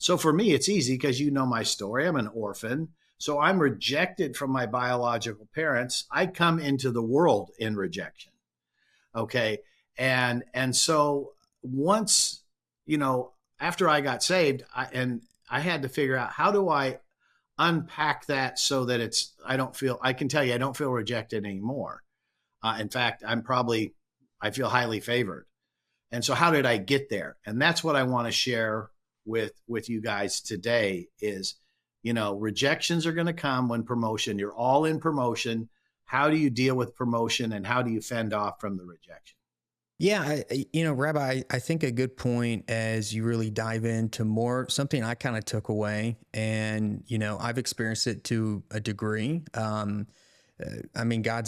So for me, it's easy because you know my story. I'm an orphan. So I'm rejected from my biological parents. I come into the world in rejection. Okay. And so once, after I got saved, I had to figure out, how do I unpack that so that I can tell you, I don't feel rejected anymore. In fact, I feel highly favored. And so how did I get there? And that's what I want to share with you guys today is, rejections are going to come when promotion, you're all in promotion. How do you deal with promotion, and how do you fend off from the rejection? Yeah, Rabbi, I think a good point as you really dive into more something I kind of took away, and I've experienced it to a degree. God's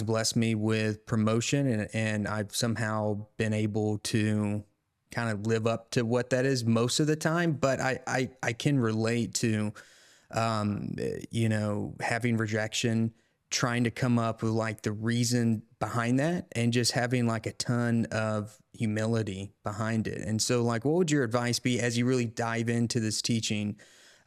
blessed me with promotion, and I've somehow been able to kind of live up to what that is most of the time. But I can relate to, having rejection, trying to come up with like the reason behind that, and just having like a ton of humility behind it. And so like, what would your advice be as you really dive into this teaching?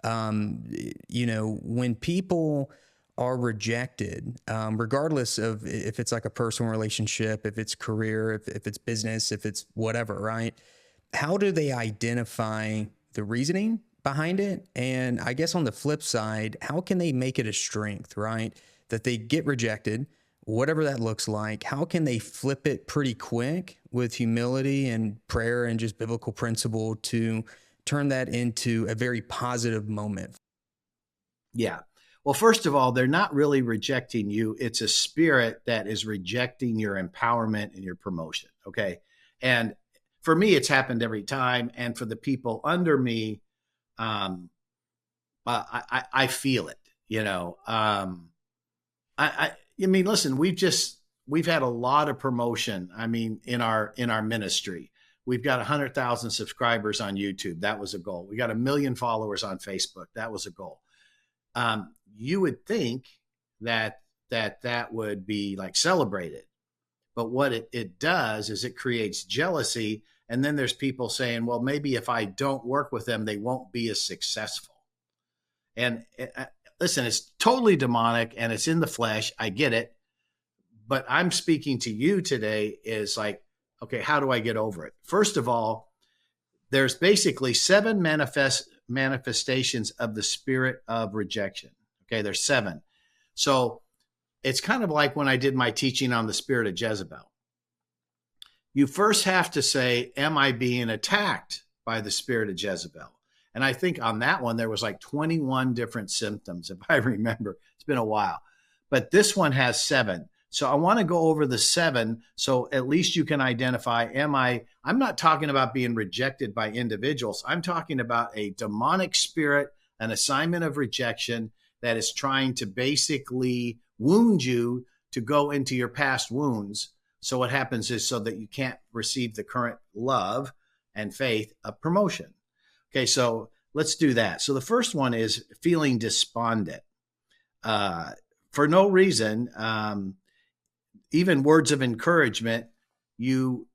When people are rejected, regardless of if it's like a personal relationship, if it's career, if it's business, if it's whatever, right? How do they identify the reasoning behind it? And I guess on the flip side, how can they make it a strength, right? That they get rejected, whatever that looks like, how can they flip it pretty quick with humility and prayer and just biblical principle to turn that into a very positive moment? Yeah. Well, first of all, they're not really rejecting you. It's a spirit that is rejecting your empowerment and your promotion. Okay. And for me, it's happened every time. And for the people under me, I feel it, listen, we've had a lot of promotion. In our ministry, we've got 100,000 subscribers on YouTube. That was a goal. We got 1 million followers on Facebook. That was a goal. You would think that would be like celebrated, but what it does is it creates jealousy. And then there's people saying, well, maybe if I don't work with them, they won't be as successful. And listen, it's totally demonic and it's in the flesh. I get it. But I'm speaking to you today is like, okay, how do I get over it? First of all, there's basically 7 manifestations of the spirit of rejection. Okay, there's 7. So it's kind of like when I did my teaching on the spirit of Jezebel. You first have to say, am I being attacked by the spirit of Jezebel? And I think on that one, there was like 21 different symptoms, if I remember. It's been a while. But this one has 7. So I want to go over the 7 so at least you can identify, I'm not talking about being rejected by individuals. I'm talking about a demonic spirit, an assignment of rejection that is trying to basically wound you to go into your past wounds. So what happens is so that you can't receive the current love and faith of promotion. Okay, so let's do that. So the first one is feeling despondent. For no reason, even words of encouragement, you're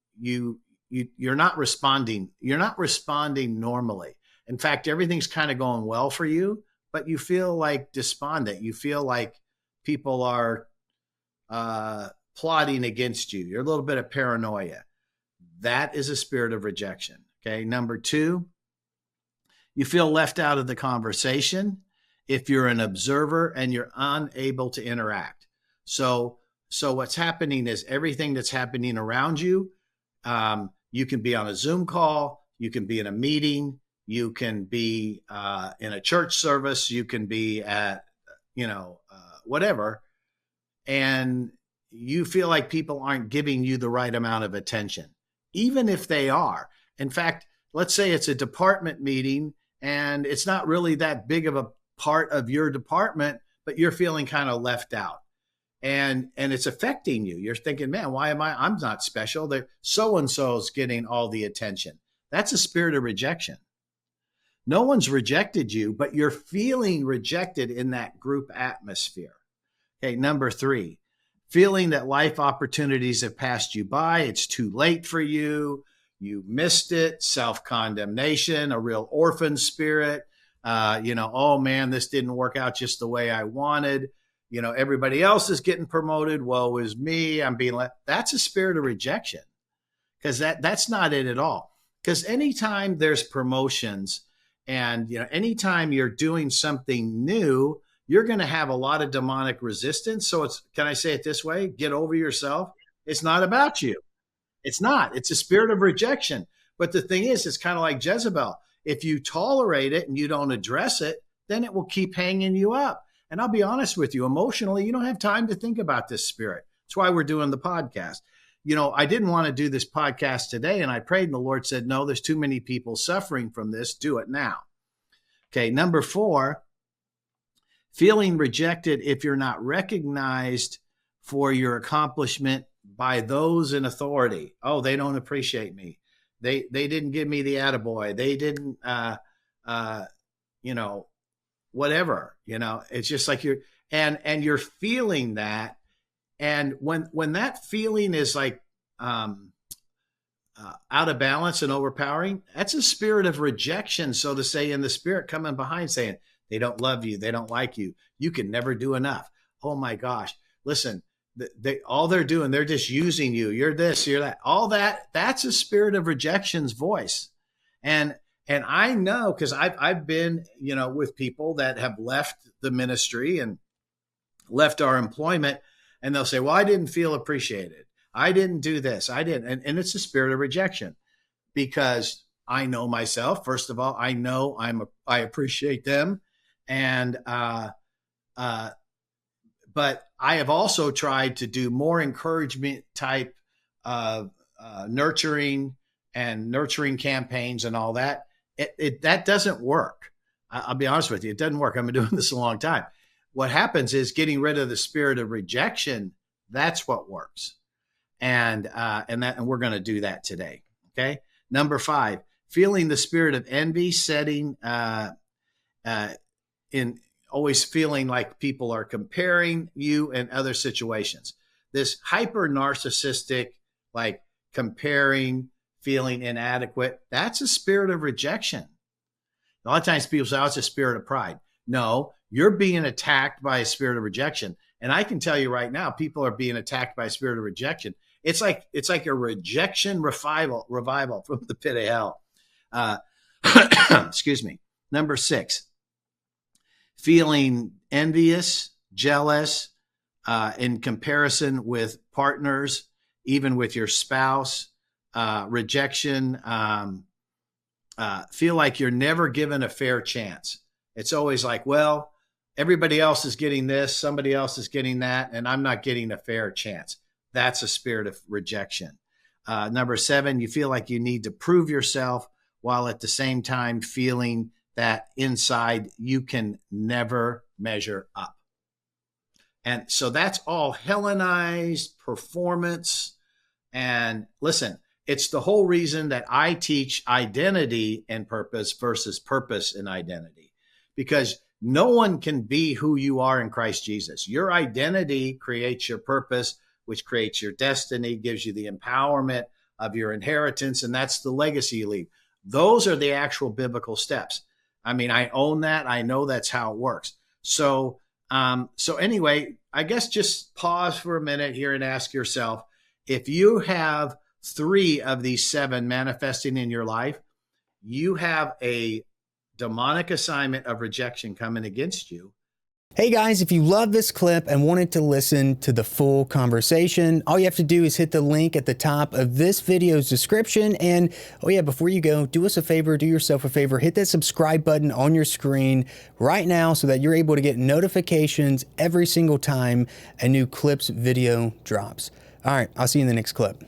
not responding. You're not responding normally. In fact, everything's kind of going well for you, but you feel like despondent. You feel like people are plotting against you. You're a little bit of paranoia. That is a spirit of rejection. Okay. Number 2, you feel left out of the conversation if you're an observer and you're unable to interact. So what's happening is everything that's happening around you, you can be on a Zoom call, you can be in a meeting, you can be in a church service, you can be at, whatever. And you feel like people aren't giving you the right amount of attention, even if they are. In fact, let's say it's a department meeting and it's not really that big of a part of your department, but you're feeling kind of left out. And it's affecting you. You're thinking, man, I'm not special. So-and-so is getting all the attention. That's a spirit of rejection. No one's rejected you, but you're feeling rejected in that group atmosphere. Okay, number 3, feeling that life opportunities have passed you by. It's too late for you. You missed it. Self-condemnation, a real orphan spirit. Oh man, this didn't work out just the way I wanted. Everybody else is getting promoted. Woe is me. I'm being let. That's a spirit of rejection, because that's not it at all. Because anytime there's promotions and, anytime you're doing something new, you're going to have a lot of demonic resistance. So can I say it this way? Get over yourself. It's not about you. It's not. It's a spirit of rejection. But the thing is, it's kind of like Jezebel. If you tolerate it and you don't address it, then it will keep hanging you up. And I'll be honest with you, emotionally, you don't have time to think about this spirit. That's why we're doing the podcast. I didn't want to do this podcast today, and I prayed, and the Lord said, no, there's too many people suffering from this. Do it now. Okay, number 4, feeling rejected if you're not recognized for your accomplishment by those in authority. Oh, they don't appreciate me. They didn't give me the attaboy. They didn't, whatever. It's just like you're feeling that. And when that feeling is like out of balance and overpowering, that's a spirit of rejection, so to say, in the spirit coming behind saying, they don't love you, they don't like you, you can never do enough. Oh my gosh, listen, all they're doing, they're just using you. You're this, you're that, all that. That's a spirit of rejection's voice. And I know, because I've been, with people that have left the ministry and left our employment. And they'll say, well, I didn't feel appreciated. I didn't do this. I didn't. And it's a spirit of rejection, because I know myself. First of all, I know I appreciate them. And, but I have also tried to do more encouragement type of nurturing campaigns and all that. That doesn't work. I'll be honest with you. It doesn't work. I've been doing this a long time. What happens is getting rid of the spirit of rejection. That's what works. And we're going to do that today. Okay. Number 5, feeling the spirit of envy, setting, in always feeling like people are comparing you and other situations. This hyper narcissistic, like comparing, feeling inadequate. That's a spirit of rejection. A lot of times people say, oh, it's a spirit of pride. No, you're being attacked by a spirit of rejection. And I can tell you right now, people are being attacked by a spirit of rejection. It's like a rejection revival from the pit of hell. Excuse me. Number 6, feeling envious, jealous, in comparison with partners, even with your spouse, rejection, feel like you're never given a fair chance. It's always like, well, everybody else is getting this, somebody else is getting that, and I'm not getting a fair chance. That's a spirit of rejection. Number 7, you feel like you need to prove yourself, while at the same time feeling that inside you can never measure up. And so that's all Hellenized performance. And listen, it's the whole reason that I teach identity and purpose versus purpose and identity, because no one can be who you are in Christ Jesus. Your identity creates your purpose, which creates your destiny, gives you the empowerment of your inheritance, and that's the legacy you leave. Those are the actual biblical steps. I mean, I own that. I know that's how it works. So anyway, I guess just pause for a minute here and ask yourself, if you have 3 of these 7 manifesting in your life, you have a demonic assignment of rejection coming against you. Hey guys, if you love this clip and wanted to listen to the full conversation, all you have to do is hit the link at the top of this video's description. And oh yeah, before you go, do us a favor, do yourself a favor, hit that subscribe button on your screen right now so that you're able to get notifications every single time a new clips video drops. All right, I'll see you in the next clip.